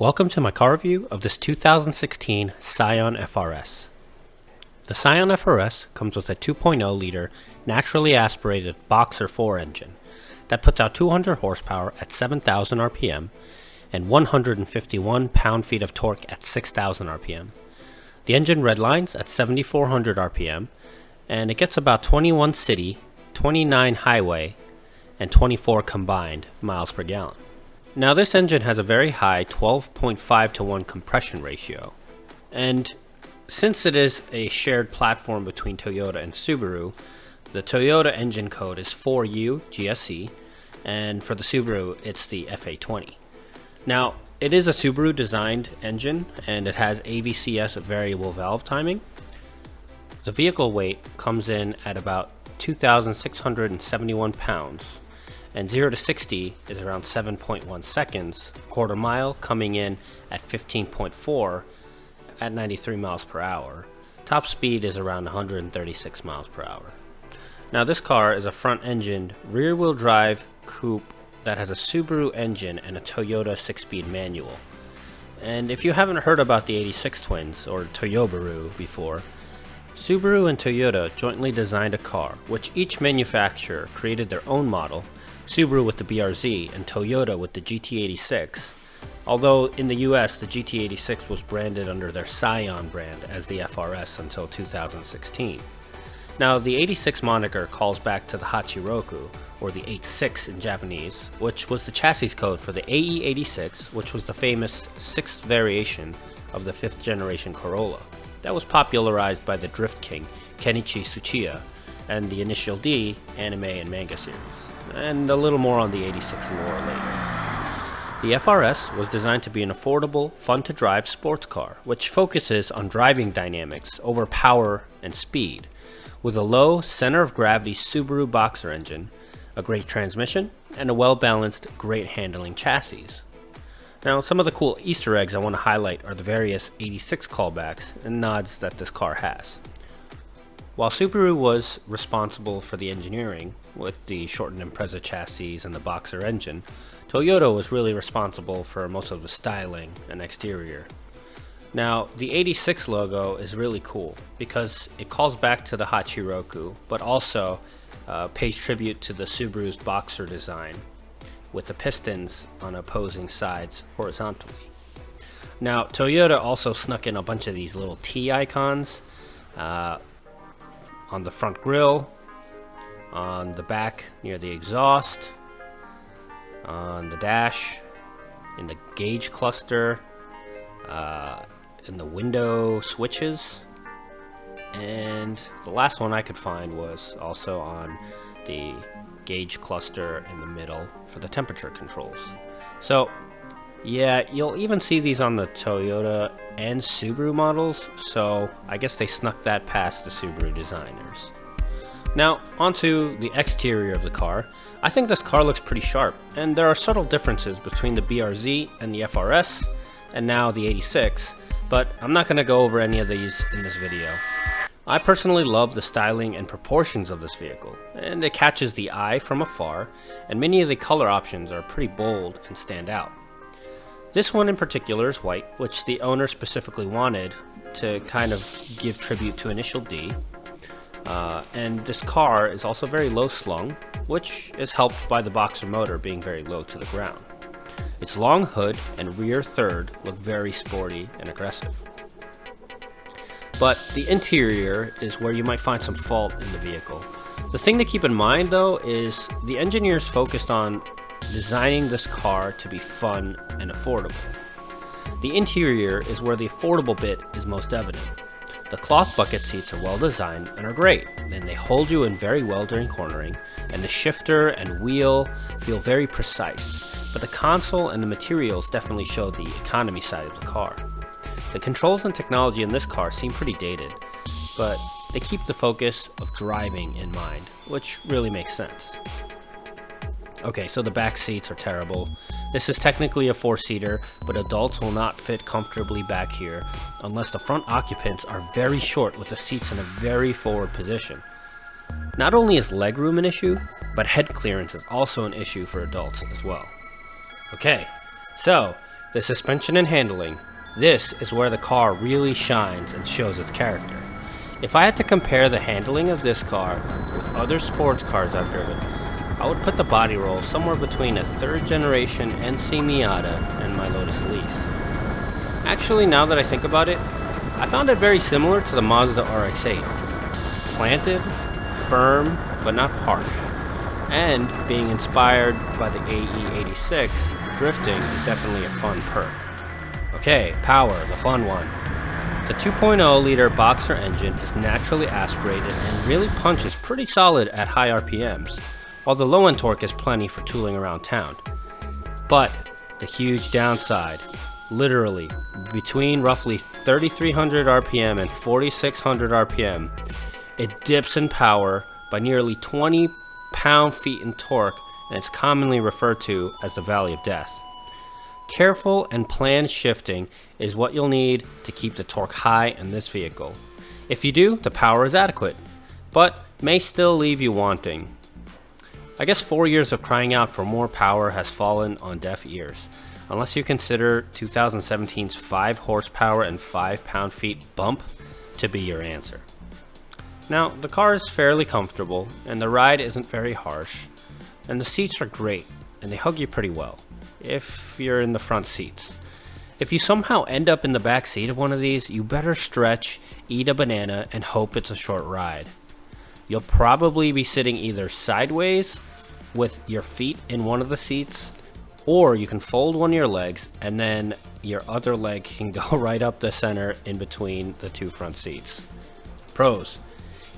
Welcome to my car review of this 2016 Scion FR-S. The Scion FR-S comes with a 2.0 liter naturally aspirated Boxer 4 engine that puts out 200 horsepower at 7,000 RPM and 151 pound-feet of torque at 6,000 RPM. The engine redlines at 7,400 RPM and it gets about 21 city, 29 highway, and 24 combined miles per gallon. Now this engine has a very high 12.5 to 1 compression ratio, and since it is a shared platform between Toyota and Subaru, the Toyota engine code is 4U GSE, and for the Subaru it's the FA20. Now it is a Subaru designed engine and it has AVCS variable valve timing. The vehicle weight comes in at about 2,671 pounds. And 0 to 60 is around 7.1 seconds, quarter mile coming in at 15.4 at 93 miles per hour. Top speed is around 136 miles per hour. Now this car is a front-engined, rear-wheel drive coupe that has a Subaru engine and a Toyota 6-speed manual. And if you haven't heard about the 86 twins, or Toyobaru, before, Subaru and Toyota jointly designed a car, which each manufacturer created their own model, Subaru with the BRZ and Toyota with the GT86, although in the US the GT86 was branded under their Scion brand as the FR-S until 2016. Now the 86 moniker calls back to the Hachiroku, or the 86 in Japanese, which was the chassis code for the AE86, which was the famous 6th variation of the 5th generation Corolla. That was popularized by the Drift King, Kenichi Tsuchiya, and the Initial D anime and manga series, and a little more on the 86 lore later. The FR-S was designed to be an affordable, fun-to-drive sports car, which focuses on driving dynamics over power and speed, with a low center-of-gravity Subaru Boxer engine, a great transmission, and a well-balanced, great handling chassis. Now, some of the cool Easter eggs I want to highlight are the various 86 callbacks and nods that this car has. While Subaru was responsible for the engineering, with the shortened Impreza chassis and the Boxer engine, Toyota was really responsible for most of the styling and exterior. Now, the 86 logo is really cool because it calls back to the Hachiroku, but also pays tribute to the Subaru's Boxer design, with the pistons on opposing sides horizontally. Now, Toyota also snuck in a bunch of these little T icons on the front grille, on the back near the exhaust, on the dash, in the gauge cluster, in the window switches, and the last one I could find was also on the gauge cluster in the middle for the temperature controls. So yeah, you'll even see these on the Toyota and Subaru models, so I guess they snuck that past the Subaru designers. Now, onto the exterior of the car. I think this car looks pretty sharp, and there are subtle differences between the BRZ and the FR-S, and now the 86, but I'm not going to go over any of these in this video. I personally love the styling and proportions of this vehicle, and it catches the eye from afar, and many of the color options are pretty bold and stand out. This one in particular is white, which the owner specifically wanted to kind of give tribute to Initial D. And this car is also very low slung, which is helped by the Boxer motor being very low to the ground. Its long hood and rear third look very sporty and aggressive. But the interior is where you might find some fault in the vehicle. The thing to keep in mind though is the engineers focused on designing this car to be fun and affordable. The interior is where the affordable bit is most evident. The cloth bucket seats are well designed and are great, and they hold you in very well during cornering, and the shifter and wheel feel very precise, but the console and the materials definitely show the economy side of the car. The controls and technology in this car seem pretty dated, but they keep the focus of driving in mind, which really makes sense. Okay, so the back seats are terrible. This is technically a 4-seater, but adults will not fit comfortably back here unless the front occupants are very short with the seats in a very forward position. Not only is legroom an issue, but head clearance is also an issue for adults as well. Okay, so The suspension and handling. This is where the car really shines and shows its character. If I had to compare the handling of this car with other sports cars I've driven, I would put the body roll somewhere between a third generation NC Miata and my Lotus Elise. Actually, now that I think about it, I found it very similar to the Mazda RX-8. Planted, firm, but not harsh. And being inspired by the AE86, drifting is definitely a fun perk. Okay, power, the fun one. The 2.0 liter boxer engine is naturally aspirated and really punches pretty solid at high RPMs, while the low end torque is plenty for tooling around town. But the huge downside, literally between roughly 3300 RPM and 4600 RPM, it dips in power by nearly 20 pound-feet in torque, and it's commonly referred to as the Valley of Death. Careful and planned shifting is what you'll need to keep the torque high in this vehicle. If you do, the power is adequate, but may still leave you wanting. I guess 4 years of crying out for more power has fallen on deaf ears, unless you consider 2017's 5 horsepower and 5 pound-feet bump to be your answer. Now, the car is fairly comfortable, and the ride isn't very harsh, and the seats are great, and they hug you pretty well, if you're in the front seats. If you somehow end up in the back seat of one of these, you better stretch, eat a banana, and hope it's a short ride. You'll probably be sitting either sideways with your feet in one of the seats, or you can fold one of your legs and then your other leg can go right up the center in between the two front seats. Pros.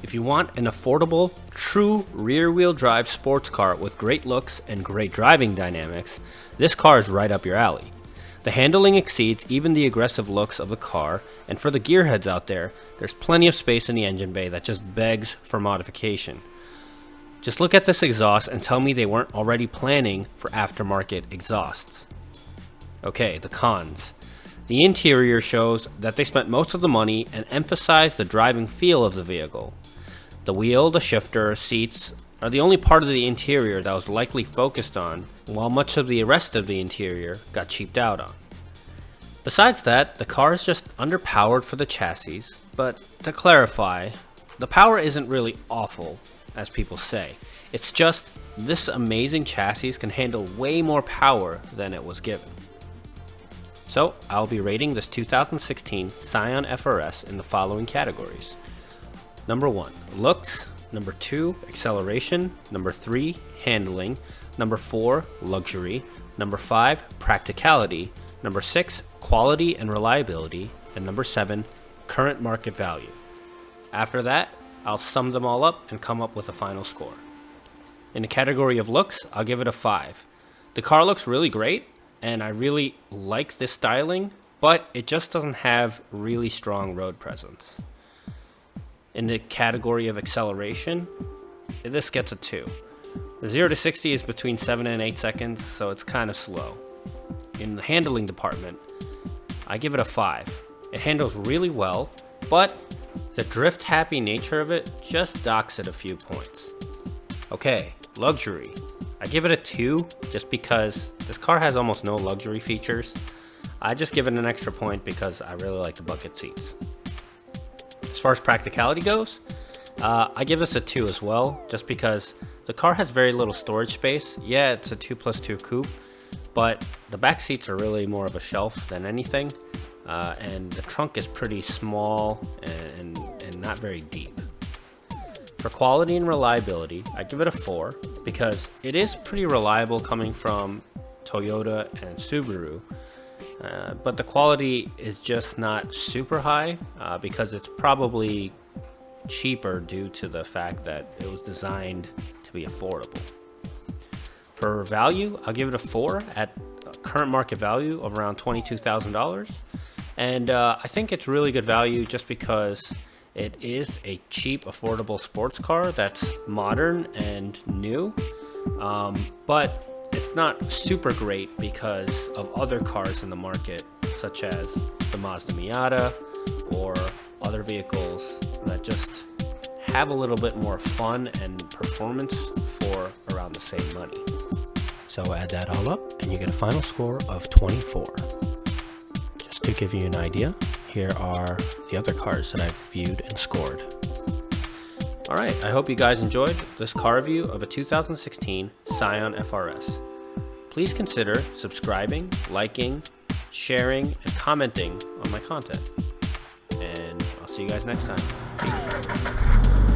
If you want an affordable, true rear-wheel drive sports car with great looks and great driving dynamics, this car is right up your alley. The handling exceeds even the aggressive looks of the car, and for the gearheads out there, there's plenty of space in the engine bay that just begs for modification. Just look at this exhaust and tell me they weren't already planning for aftermarket exhausts. Okay, the cons. The interior shows that they spent most of the money and emphasized the driving feel of the vehicle. The wheel, the shifter, seats are the only part of the interior that was likely focused on, while much of the rest of the interior got cheaped out on. Besides that, the car is just underpowered for the chassis, but to clarify, the power isn't really awful, as people say. It's just this amazing chassis can handle way more power than it was given. So, I'll be rating this 2016 Scion FR-S in the following categories. Number 1, looks. Number 2, acceleration. Number 3, handling. Number 4, luxury. Number 5, practicality. Number 6, quality and reliability. And number 7, current market value. After that, I'll sum them all up and come up with a final score. In the category of looks, I'll give it a 5. The car looks really great, and I really like this styling, but it just doesn't have really strong road presence. In the category of acceleration, this gets a 2. The 0 to 60 is between 7 and 8 seconds, so it's kind of slow. In the handling department, I give it a 5. It handles really well, but the drift-happy nature of it just docks it a few points. Okay, luxury. I give it a 2 just because this car has almost no luxury features. I just give it an extra point because I really like the bucket seats. As far as practicality goes, I give this a 2 as well, just because the car has very little storage space. Yeah, it's a 2+2 coupe, but the back seats are really more of a shelf than anything, and the trunk is pretty small and not very deep. For quality and reliability, I give it a 4 because it is pretty reliable coming from Toyota and Subaru. But the quality is just not super high because it's probably cheaper due to the fact that it was designed to be affordable. For value, I'll give it a 4 at current market value of around $22,000. And I think it's really good value just because it is a cheap, affordable sports car that's modern and new. But it's not super great because of other cars in the market, such as the Mazda Miata or other vehicles that just have a little bit more fun and performance for around the same money. So add that all up and you get a final score of 24. Just to give you an idea, here are the other cars that I've reviewed and scored. Alright, I hope you guys enjoyed this car review of a 2016 Scion FR-S. Please consider subscribing, liking, sharing, and commenting on my content. And I'll see you guys next time. Peace.